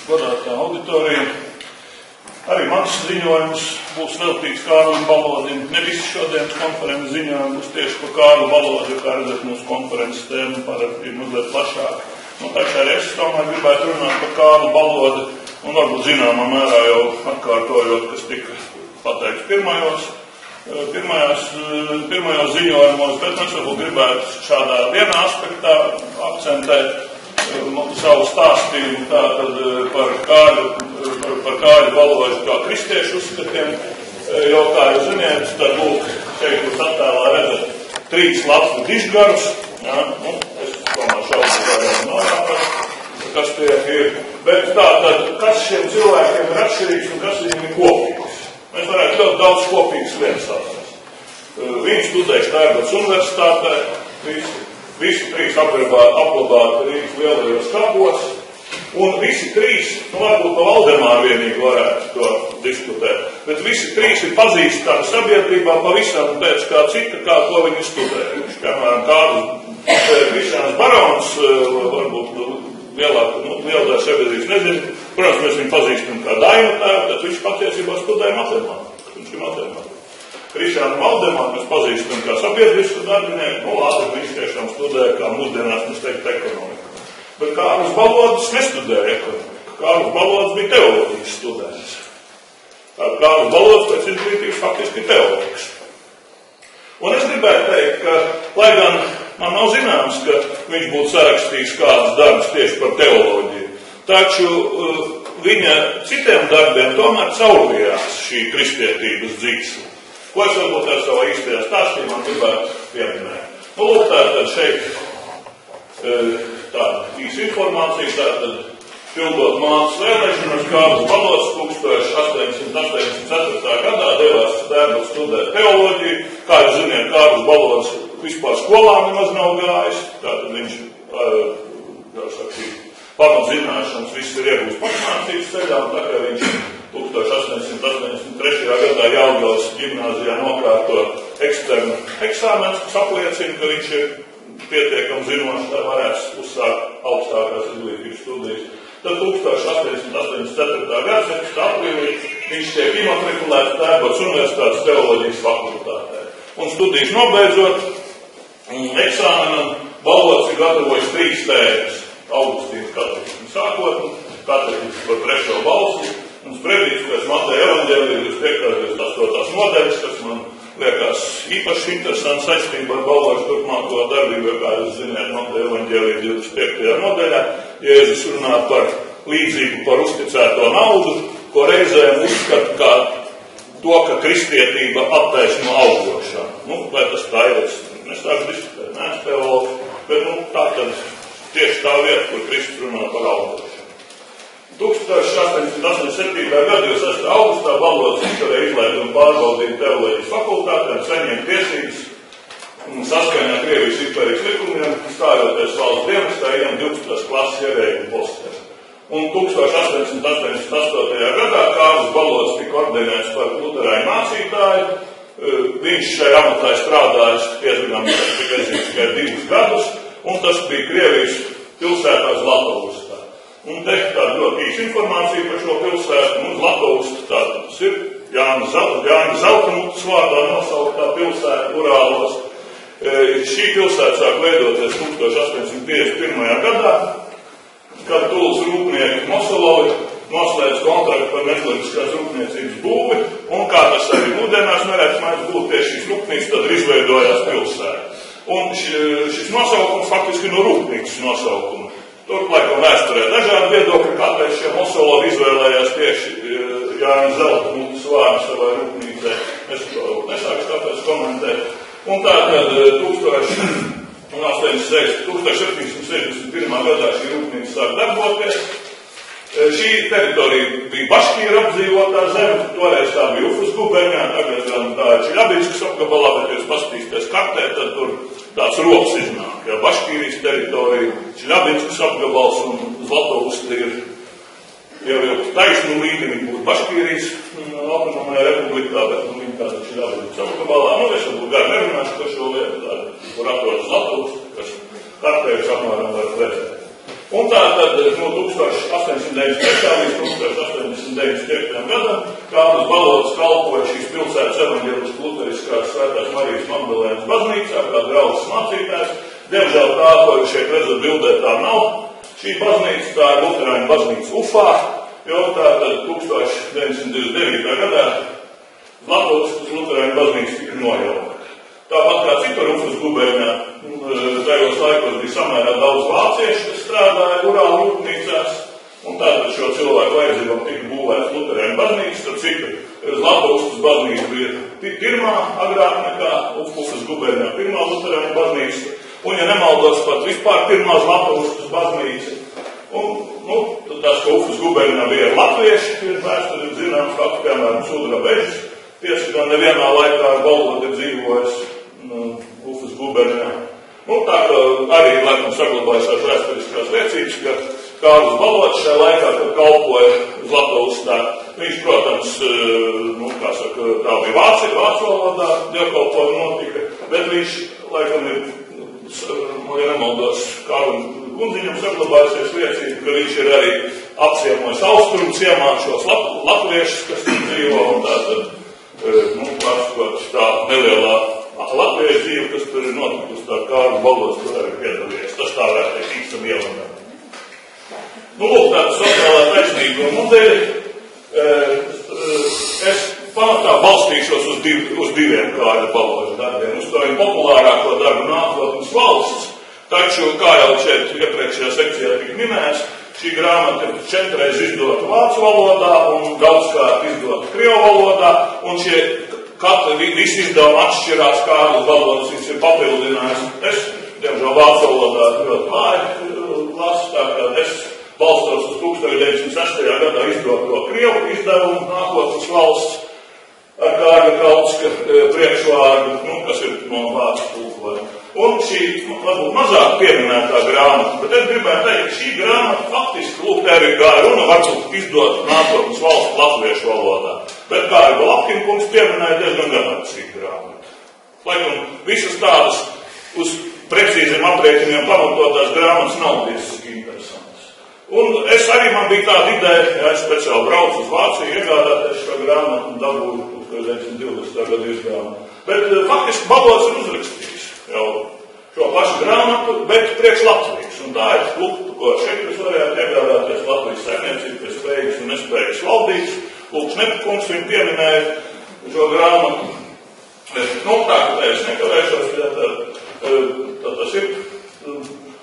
godātā auditorija. Arī mans ziņojums būs veltīts Kārlim Balodim. Ne visi šodienas konferences ziņojumi būs tieši par Kārlu Balodu, jo, kā redzat, mūsu konferences tēma ir mazliet plašāka. Tā arī es tomēr gribētu runāt par Kārlu Balodu un varbūt zināmā mērā jau atkārtojot, kas tika pateikts pirmajos ziņojumos, bet mēs varbūt gribētu šādā vienā aspektā akcentēt savu stāstījumu tātad par Kārļu Balodu kā kristiešu uzskatiem, jo, kā jūs ziniet, tad lūk, šeit jūs attēlā redzat 3 lapu dižgarus, es tomēr šaubos norādāt, kas tie ir, bet tātad, kas šiem cilvēkiem ir atšķirīgs un kas viņiem ir kopīgs. Mēs varētu ļoti daudz kopīgas lietas atrast. Viņi studējuši Tērbatas universitātē, visi 3 apglabāti Rīgas lielajos kapos, un visi 3, varbūt pa Valdemāru vienīgi varētu to diskutēt, bet visi 3 ir pazīstami sabiedrībā pavisam pēc kā cita, kā ko viņi studējuši. Piemēram, Kārlis Krišāns Barons, varbūt lielā sabiedrības nezinu, protams, mēs viņu pazīstam kā Dainu tēvu, tad viņš patiesībā studēja matemātiku. Viņš ir matemātiku. Krišānu Valdemāru mēs pazīstam kā sabiedrisku darbinieku, labi, viņš tiešām studēja, kā mūsdienās mēs teikt, ekonomiku. Bet Kārlis Balodis nestudēja ekonomiku. Kārlis Balodis bija teoloģijas students. Kārlis Balodis pēc izglītības faktiski ir teoloģis. Un es gribētu teikt, ka, lai gan man nav zināms, ka viņš būtu sarakstījis kādas darbus tieši par teoloģiju, taču viņa citiem darbiem tomēr caurvījās šī kristietības dzīsla. Ko es varbūt ar savā īstajā stāstījumā gribētu pieminēt? Lūk, tātad šeit tāda īsa informācija, tātad pildot mācas vēlēšanas, Kārlis Balods 1884. gadā devās Tērbatas studēt teoloģiju. Kā jūs ziniet, Kārlis Balods vispār skolā nemaz nav gājis, tātad viņš, pamatzināšanas viss ir iegūst pašmācības ceļā, un tā kā viņš 1883. gadā Jelgavas ģimnāzijā nokārto eksternu eksāmens, kas apliecina, ka viņš ir pietiekami zinošs, lai varētu uzsākt augstākās izglītības studijas. Tad 1884. gada 7. aprīlī viņš tiek imatrikulēts Tērbatas universitātes teoloģijas fakultātē. Un studijas nobeidzot eksāmenam, Balods ir gatavojis 3 tēmas. Augustīnas katehismu sākotni, katehismu par 3. balsi un sprediķis pēc Mateja evaņģēlija 25. 28. nodaļas, kas man liekas īpaši interesants saistībā ar Balodu turpmāko darbību, kā jūs zināt, Mateja evaņģēlija 25. nodaļā. Jēzus runā par līdzību par uzticēto naudu, ko reizēm uzskata kā to, ka kristietība attaisno augļošanu. Vai tas tā ir? Es sāku diskutēt, neesmu teologs, bet tā tad tieši tā vieta, kur Kristus runā par augļošanu. 1887. gada 26. augustā Balods izturēja izlaidumu pārbaudījumu teoloģijas fakultātē un saņēma tiesības saskaņā Krievijas impērijas likumiem, stājoties valsts dienestā, ejam 12. klases ierēģu posteri. Un 1888. gadā Kārlis Balods tika ordinēts par luterāņu mācītāju. Viņš šajā amatā strādājis tikai 2 gadus, un tas bija Krievijas pilsētā Zlatoustā. Un te tāda ļoti īsa informācija par šo pilsētu. Zlatousta tātad ir Jāņa Zelta vārdā nosauktā pilsēta Urālos. Šī pilsēta sāk veidoties 1851. gadā, kad Tulas rūpnieki Mosolovi noslēdz kontraktu par metodiskās rūpniecības būvi, un kā tas arī mūsdienās varētu mēdz būt tieši šīs rūpnīcas, tad izveidojās pilsēta. Un šis nosaukums faktiski no rūpnīcas nosaukuma. Turklaikum vēsturē dažādi viedokļi, kāpēc šie Mosolovi izvēlējās tieši Jāņa Zelta vārdu savai rūpnīcai. Es to nesāku tāpēc komentēt. Un tātad 1761. gadā šī rūpnīca sāk darboties. Šī teritorija bija Baškīra apdzīvotā zeme, toreiz tā bija Ufas guberņā, tagad tā ir Čiļabīnskas apgabalā, bet jūs paskatīsieties kartē, tad tur tāds roks iznāk. Ja Baškīrijas teritorija, Čiļabīnskas apgabals un Zlatousta ir jau taisnu līdeni būtu Baškīrijas autonomajā republikā, bet viņi tāda Čiļabīnskas apgabalā. Es varbūt gar nerunāšu par šo lietu, kur atrodas Zlatousta, kas kartē jūs apmēram varat redzēt. Un tātad tad no 1893. līdz 1895. gadam Kārlis Balots kalpoja šīs pilsētas evaņģēliskās luteriskās Svētās Marijas Magdalēnas baznīcā, kā draugs mācītājs. Diemžēl tā, ko jūs šeit redzat bildē, tā nav. Šī baznīca, tā ir luterāņu baznīca Ufā, jo tā tad 1929. gadā Latvijas luterāņu baznīca tika nojaukta. Tāpat kā citur Ufas guberņā, tajos laikos bija samērā daudz vāciešu, kas strādāja Urālu rūpnīcās, un tātad šo cilvēku vajadzībām tika būvēts luterāņu baznīca, tad citu Latvijas baznīca bija pirmā agrāk nekā Ufas guberņā pirmā luterāņu baznīca, un, ja nemaldos, pat vispār pirmā Latvijas baznīca. Un, tas, ka Ufas guberņā bija latvieši, ir vēsturi zināms fakti, piemēram, Sudra Bežs, tiesa, ka nevienā laikā ar Balodi dzīvojas Ufas guberņā. Tā kā arī, laikam, saglabājušās vēsturiskās liecības, ka Kārlis Balots šajā laikā, kad kalpoja uz Latvijas, viņš, protams, kā saka, tā bija vācu valodā, dievkalpojumi notika, bet viņš, laikam, ir, ja nemaldos, Kārlim Gunziņam saglabājusies liecība, ka viņš ir arī apciemojis austrumu ciemā šos latviešus, kas tur dzīvo, un tātad, pārskot tā nelielā latviešu dzīve, kas tur ir notikusi, tā Kārlis Balots tur arī piedalījies. Tas tā varētu teikt īstam ievadā. Lūk, tāda sociālā taisnīguma modeļi. Es pamatā balstīšos uz diviem Kārļa Balota darbiem. Uz to viņa populārāko darbu Nākotnes valsts. Taču, kā jau šeit iepriekšējā sekcijā tika minēts, šī grāmata ir 4 reizes izdota vācu valodā un daudzkārt izdota krievu valodā, un šie visi izdevumi atšķirās, Kārlis Balots viņš ir papildinājis. Es, diemžēl, vācu valodā ļoti vāji lasu, tā kā es balstos uz 1906. gadā izdoto krievu izdevumu Nākotnes valsts ar Kārļa Kautska priekšvārdu, kas ir no vācu tulkojuma. Un šī, varbūt mazāk pieminētā grāmata, bet es gribētu teikt, ka šī grāmata faktiski, arī gāja runa, varbūt izdot Nākotnes valsts latviešu valodā. Bet kā arī Lapkinkungs pieminēja, diezgan ganācīga grāmata. Laikam, visas tādas uz precīziem aprēķiniem pamatotās grāmatas nav tiesiski interesantas. Un man bija tāda ideja, ja es speciāli braucu uz Vāciju, iegādāties šo grāmatu un dabūju 1920. gadu izdevumu. Bet faktiski Balots ir uzrakstījis jau šo pašu grāmatu, bet priekš Latvijas. Un tā ir lūk, ko šeit jūs varētu iegādāties Latvijas saimniecību, pēc spējas un nespējas valdības. Lūk, Šnepakungs viņu pieminēja šo grāmatu. Tā, ka es nekavēšos, tad tas ir.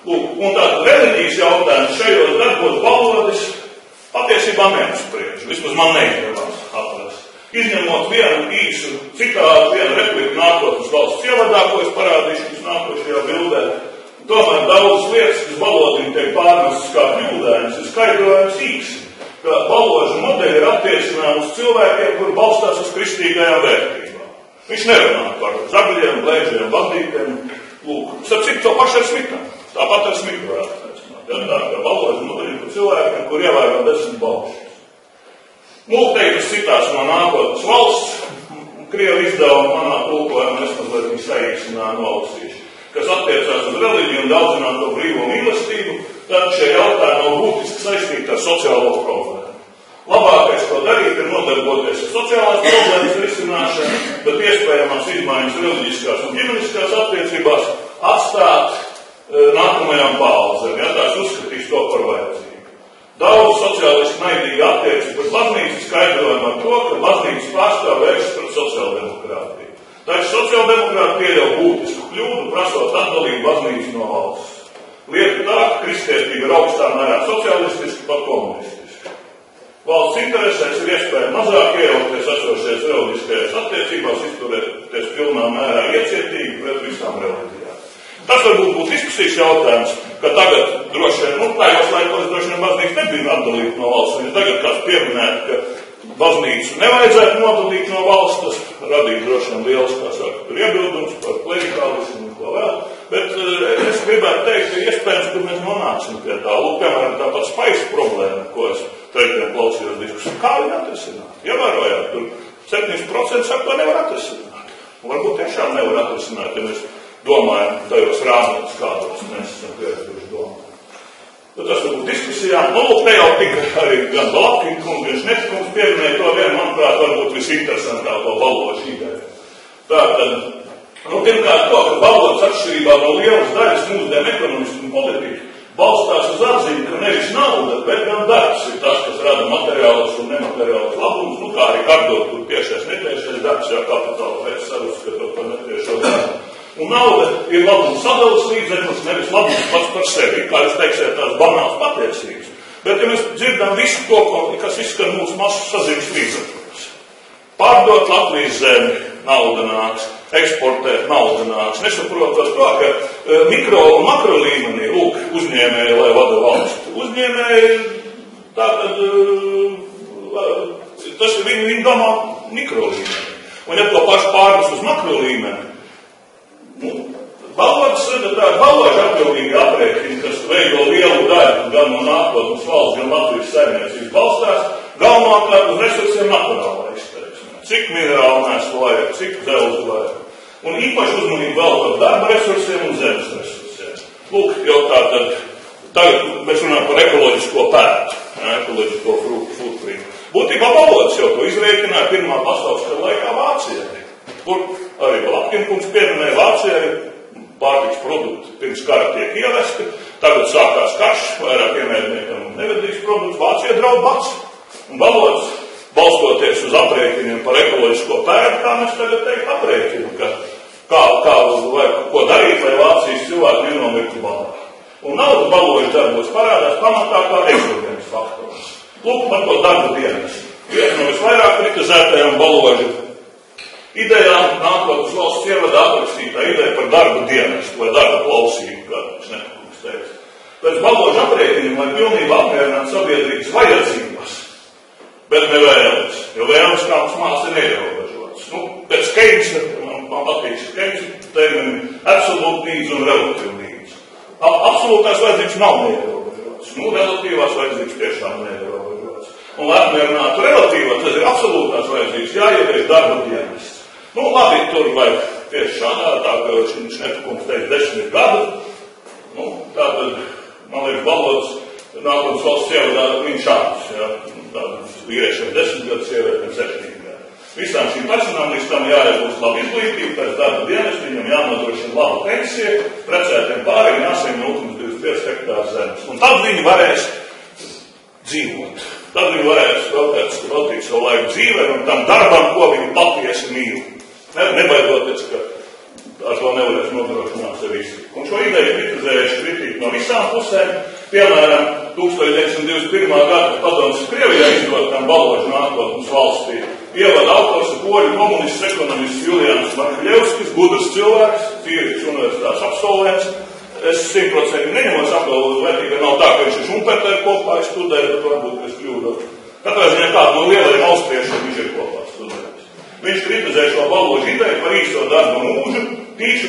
Lūk, un tātad reliģijas jautājums šajos darbos Balodis patiesībā neapspriež. Vismaz man neizdevās atrast. Izņemot vienu īsu citātu, vienu repliku Nākotnes valsts ievadā, ko es parādīšu jums nākošajā bildē. Tomēr daudzas lietas, kas Balodim tiek pārmestas kā kļūdainas, ir skaidrojums īsi, ka Baloža modeļi ir attiecināmi uz cilvēkiem, kur balstās uz kristīgajām vērtībām. Viņš nerunā par zagļiem, blēžiem, bandītiem. Lūk, starp citu to pašu ar Smitam. Tāpat ar Smitu varētu attiecināt. Tā kā Baloža modeļi par cilvēkiem, kur ievēro 10 balšus. Lūk, teiktas citās no Nākotnes valsts, krievu izdevuma manā tulkojumā, es mazliet viņu saīsināju nolasīšu, kas attiecās uz reliģiju un daudzināto brīvo mīlestību, tad šie jautājumi nav būtiski saistīti ar sociālo problēmu. Labākais, ko darīt, ir nodarboties ar sociālās problēmas risināšanu, bet iespējamās izmaiņas reliģiskās un ģimeniskās attiecībās atstāt nākamajām paaudzēm, ja tās uzskatīs to par vajadzību. Daudz sociālisti naidīgi attieksmi pret baznīcu skaidrojam ar to, ka baznīcas pārstāv vēršas pret sociāldemokrātiju. Taču sociāldemokrāti pieļauj būtisku kļūdu, prasot atdalīt baznīcu no valsts. Lieta tā, ka kristietība ir augstā mērā socialistiski, pat komunistiski. Valsts interesēs ir iespēja mazāk iejaukties esošajās reliģiskajās attiecībās, izturēties pilnā mērā iecietīgi pret visām reliģijām. Tas varbūt būtu diskusijas jautājums, ka tagad droši vien, tajos laikos droši vien baznīca nebija atdalīta no valsts. Viņš tagad kāds pieminētu, ka baznīcu nevajadzētu nodalīt no valsts, tas radīja droši vien liels, kā saka, tur iebildums par klerikālismu un ko vēl. Bet es gribētu teikt, ka iespējams, ka mēs nonāksim pie tā. Lūk, piemēram, tāpat spaisu problēma, ko es trešdien klausījos diskusiju. Kā viņi atrisināt? Ievērojāt, tur 7% saka, to nevar atrisināt. Un varbūt tiešām nevar atrisināt, ja mēs domājam tajos rāmēs, kādos mēs esam pieraduši domāt. Tas varbūt diskusijām. Lūk, te jau tika arī gan Balapkina kungs, gan Šneta kungs pieminēja to vienu, manuprāt, varbūt visinteresantāko valodas ideju. Tātad, pirmkārt to, ka valodas atšķirībā no lielas daļas mūsdienu ekonomiski un politiski balstās uz atziņu, ka nevis nauda, bet gan darbs ir tas, kas rada materiālus un nemateriālus labumus, kā arī kardot, kur tiešais netiešais darbs, jau kapitāla vērts sarūskatot par netiešo darbu. Un nauda ir labums sadalas līdzeklis, nevis labums pats par sevi, kā jūs teiksiet, tās banāls patiesības. Bet, ja mēs dzirdam visu to, kas izskan mūsu masu saziņas līdzekļos, pārdot Latvijas zemi, nauda nāks, eksportēt, nauda nāks, nesaprotot to, ka mikro un makro līmenī, lūk, uzņēmēji, lai vada valsts. Uzņēmēji, tātad, tas ir viņi domā mikro līmenī. Un ja to pašu pārnes uz makro līmeni, valodas atbildīgi aprēķini, kas veido lielu daļu gan no nākotnes valsts, gan Latvijas saimniecības balstās, galvenokārt uz resursiem naturālā izteiksmē. Cik minerālu mēs vajag, cik dzelzi vajag. Un īpaši uzmanību veltot darba resursiem un zemes resursiem. Lūk, jau tagad mēs runājam par ekoloģisko pētu, ekoloģisko footprint. Būtībā valodas jau to izrēķināja Pirmā pasaules kara laikā Vācijai, kur arī Balapkina kungs pieminēja, Vācijai pārtiks produkti pirms kara tiek ievesti, tagad sākās karš, vairāk ienaidniekam nevedīgs produkts, Vācija draud bats. Un valodas, balstoties uz aprēķiniem par ekoloģisko pētu, kā mēs tagad teikt aprēķinu, ko darīt, lai Vācijas cilvēki nenomirtu badā. Un nauda valodas darbos parādās pamatā kā ekoloģisks faktors. Lūk, par to darba dienas. Viena no visvairāk kritizētajām valodu idejām nākotnes valsts ievada aprakstītā ideja par darba dienestu vai darba klausību, kā Šnetkungs teica. Pēc valodu aprēķiniem, lai pilnībā apmierinātu sabiedrības vajadzības, bet ne vēlmes, jo vēlmes kā mums māca ir neierobežotas. Pēc Keinsa, man patīk Keinsa termini, absolute needs un relative needs. Absolūtās vajadzības nav neierobežotas, relatīvās vajadzības tiešām neierobežotas. Un lai apmierinātu relatīvā, tas ir absolūtās vajadzības, jāievieš darba dienests. Labi, tur vajag tieši šādā, tā kā Šnetkungs teica 10 gadu, tātad, man liekas, valodas nākotnes valsts ievadā viņa šādus, tātad vīriešiem 10 gadu, sievietēm 7 gadu. Visām šīm personām līdz tam jāiegūst labu izglītību, pēc darba dienas viņam jānodrošina labu pensiju, precētiem pāriem jāsaņem 0,25 hektāru zemes. Un tad viņi varēs dzīvot. Tad viņi varēs veltīt savu laiku dzīvē un tam darbam, ko viņi patiesi mīl. Nebaidoties, ka ar to nevarēs nodrošināt sevi iztiku. Un šo ideju kritizējuši kritiķi no visām pusēm. Piemēram, 1921. gada padomes Krievijā izdotam valodu nākotnes valstī ievada autors poļu komunists ekonomists Julians Markļevskis, gudrs cilvēks, Cīrikas universitātes absolvents. Es 100% neņemos apgalvot, vai tikai nav tā, ka viņš ir Šumpeter kopā studēja, bet varbūt es kļūdos. Katrā ziņā kādu no lielajiem austriešiem viņš ir kopā studējis. Viņš kritizē šo valodu ideju par īsto darba mūžu, tīši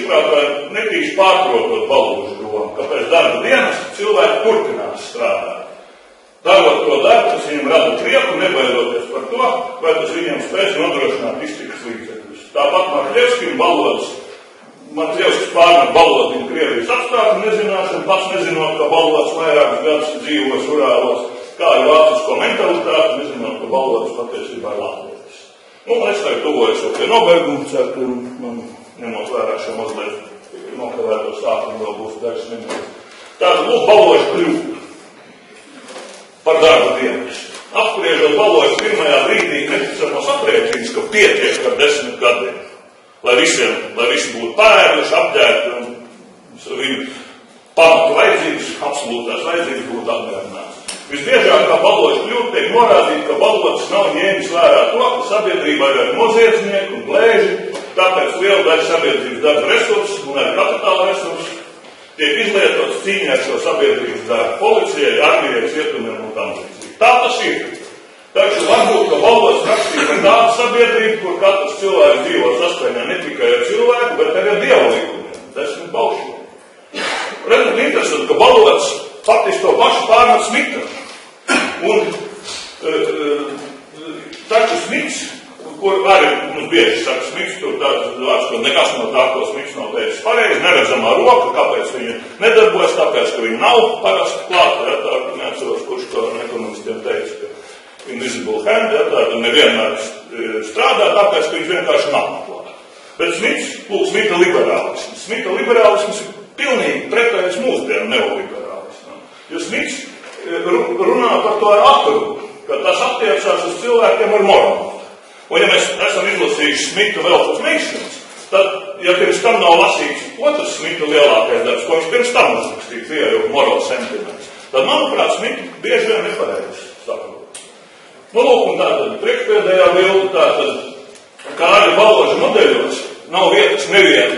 netīši pārprotot valodu domu, ka pēc darba dienas cilvēki turpinās strādāt. Darot to darbu, tas viņam rada prieku, nebaidoties par to, vai tas viņam spēs nodrošināt iztikas līdzekļus. Tāpat Markļevskis pārmet valodu Krievijas apstākļu nezināšanu, pats nezinot, ka valodas vairākus gadus dzīvos Urālos, kā ir vācisko mentalitāti, nezinot, ka valodas patiesībā ir latvietis. Es tagad tuvojos pie nobeigumu, ceru, ka man ņemot vērā šo mazliet nokavēto sākumu vēl būs dažs minūtes. Tātad lūk valodas kļūt par darba dienas. Apspriežot valodas pirmajā brīdī neticamos aprēķinus, ka pietiek par 10 gadiem. Lai visi būtu pēduši, apģērbti un viņu pamatu vajadzības, absolūtās vajadzības būtu apmierināts. Visbiežāk kā valodas kļūt tiek norādīt, ka valodas nav ņēmis vērā to, ka sabiedrībā ir noziedznieki un glēži, tāpēc liela daļa sabiedrības darba resursus un arī kapitāla resursus tiek izlietots cīņā ar šo sabiedrības darbu policijai, armijai, cietumiem un tam līdzīgi. Tā tas ir. Taču varbūt, ka valodas rakstīja par tādu sabiedrību, kur katrs cilvēks dzīvo saskaņā ne tikai ar cilvēku, bet arī ar dievu likumiem, 10 baušiem. Redz, interesanti, ka valodas faktiski to pašu pārmet Smitam. Un taču Smits, kur arī mums bieži saka Smits, tur tāds atskot, nekas no tā, ko Smits nav teicis pareizi, neredzamā roka, kāpēc viņa nedarbojas, tāpēc, ka viņa nav parasti klāta, ja, tā, neatceros, kurš to ekonomistiem teica, ka invisible hand, ja, tā, nevienmēr strādā, tāpēc, ka viņš vienkārši nav klāta. Bet Smits, lūk, Smita liberālisms. Smita liberālisms ir pilnīgi pretējais mūsdienu neoliberālismam. Jo Smits runā par to ar atrunu, ka tas attiecās uz cilvēkiem ar morāli. Un ja mēs esam izlasījuši Smita Wealth of Nations, tad, ja pirms tam nav lasīts otrs Smita lielākais darbs, ko viņš pirms tam uzrakstīja, tie jau moral sentiments, tad, manuprāt, Smita bieži vien nepareizi saprot. Nu, lūk, un tātad priekšpēdējā bilde, tātad Kārļa Baloža modeļos nav vietas nevien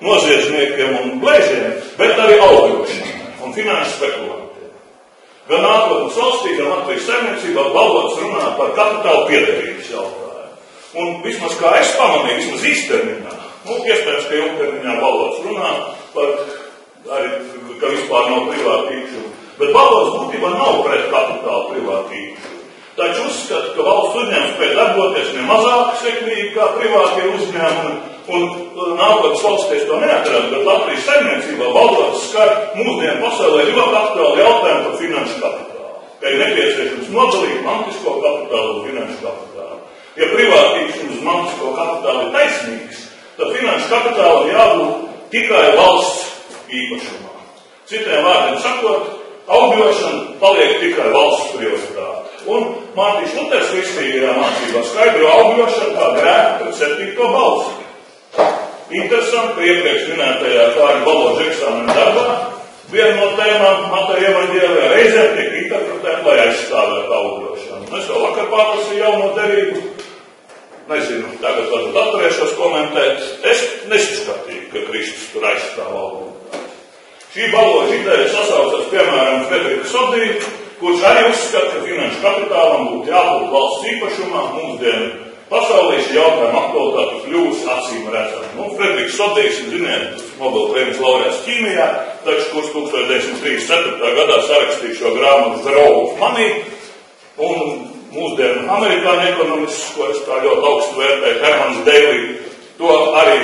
noziedzniekiem un blēžiem, bet arī augļošanai un finanšu spekulantiem. Gan nākotnes valstī, gan Latvijas saimniecībā Baložs runā par kapitāla piederības jautājumu. Un vismaz kā es pamanīju, vismaz īstermiņā, nu, iespējams, ka ilgtermiņā Baložs runā par arī, ka vispār nav privāta īpašuma, bet Baložs būtībā nav pret kapitāla privāta īpašuma. Taču uzskata, ka valsts uzņēmums spēj darboties ne mazāk sekmīgi kā privātie uzņēmumi, un nākotnes valstīs to neatrada, bet Latvijas saimniecībā Baložs skar mūsdienu pasaulē ļoti aktuāli jautājumu par finanšu kapitālu, ka ir nepieciešams nodalīt mantisko kapitālu un finanšu kapitālu. Ja privātīšana uz mantisko kapitālu ir taisnīgs, tad finanšu kapitālam jābūt tikai valsts īpašumā. Citiem vārdiem sakot, augļošana paliek tikai valsts prioritāte. Un Mārtiņš Luters kristīgajā mācībā skaidro augļošanu kā grēku pret 7. balsi. Interesanti, ka iepriekš minētajā Kārļa Baloža eksāmena darbā viena no tēmām Mateja evaņģēlijā reizēm tiek interpretēta, lai aizstāvētu augļošanu. Es jau vakar pārlasīju jauno derību. Nezinu, tagad varbūt atturēšos komentēt. Es nesaskatīju, ka Kristus tur aizstāv augļošanu. Šī Baloža ideja sasaucas, piemēram, Frederiku Sodiju, kurš arī uzskata, ka finanšu kapitālam būtu jābūt valsts īpašumā. Mūsdienu pasaulē šī jautājuma aktualitāte kļūst acīm redzama. Nu, Frederiks Sodijs, ziniet, Nobela prēmijas laureāts ķīmijā, taču kurš 1934. gadā sarakstīja šo grāmatu The Role of Money, un mūsdienu amerikāņu ekonomists, ko es tā ļoti augstu vērtēju, Hermans Daly, to arī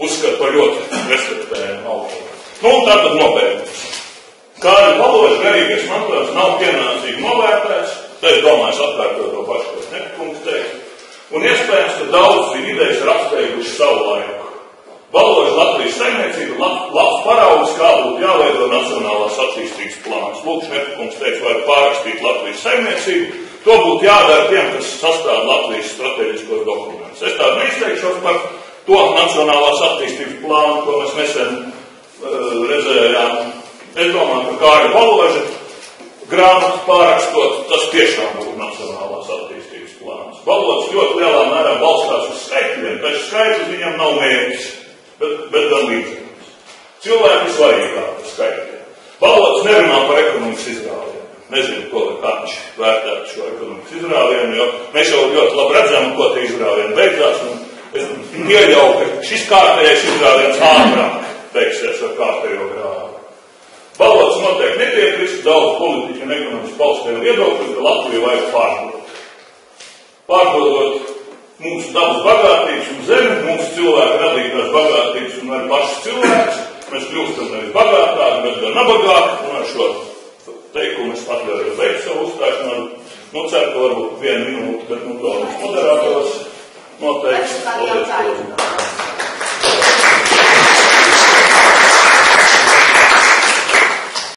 uzskata par ļoti respektējumu autoru. Nu, un tātad nopērnums. Kārļa Baloža garīgais mantojums nav pienācīgi novērtēts, tā es domāju, es atkārtoju to pašu, ko Nekungs teica, un iespējams, ka daudz viņa idejas ir apsteiguši savu laiku. Baloža Latvijas saimniecība labs paraugs, kā būtu jāveido nacionālās attīstības plāns. Lūk, Nekungs teica, vajag pārrakstīt Latvijas saimniecību, to būtu jādara tiem, kas sastāv Latvijas strateģiskos dokumentus. Es tādu neizteikšos par to nacionālās attīstības plānu, ko mēs nesen redzējām. Es domāju, ka Kārļa Baloža grāmatu pārrakstot, tas tiešām būtu nacionālās attīstības plāns. Baložs ļoti lielā mērā balstās uz skaitļiem, taču skaitļi viņam nav mērķis, bet gan līdzekļus. Cilvēki svarīgāk par skaitļiem. Baložs nerunā par ekonomikas izrāvienu. Nezinu, ko kā viņš vērtētu šo ekonomikas izrāvienu, jo mēs jau ļoti labi redzam, ko tie izrāvieni beidzās. Es pieļauju, ka šis kārtējais izrāviens ātrāk beigsies ar kārtējo grāvu. Baložs noteikti nepiekrist, daudz politiķu un ekonomiski paustēju viedokļus, ka Latviju vajag pārdot. Pārdodot mūsu dabas bagātības un zemi, mūsu cilvēku radītās bagātības un arī pašas cilvēks, mēs kļūstam nevis bagātāki, bet gan nabagāki, un ar šo teikumu es atļauju beigt savu uzstāšanos. Nu, ceru, ka varbūt 1 minūte, bet to moderators noteikti.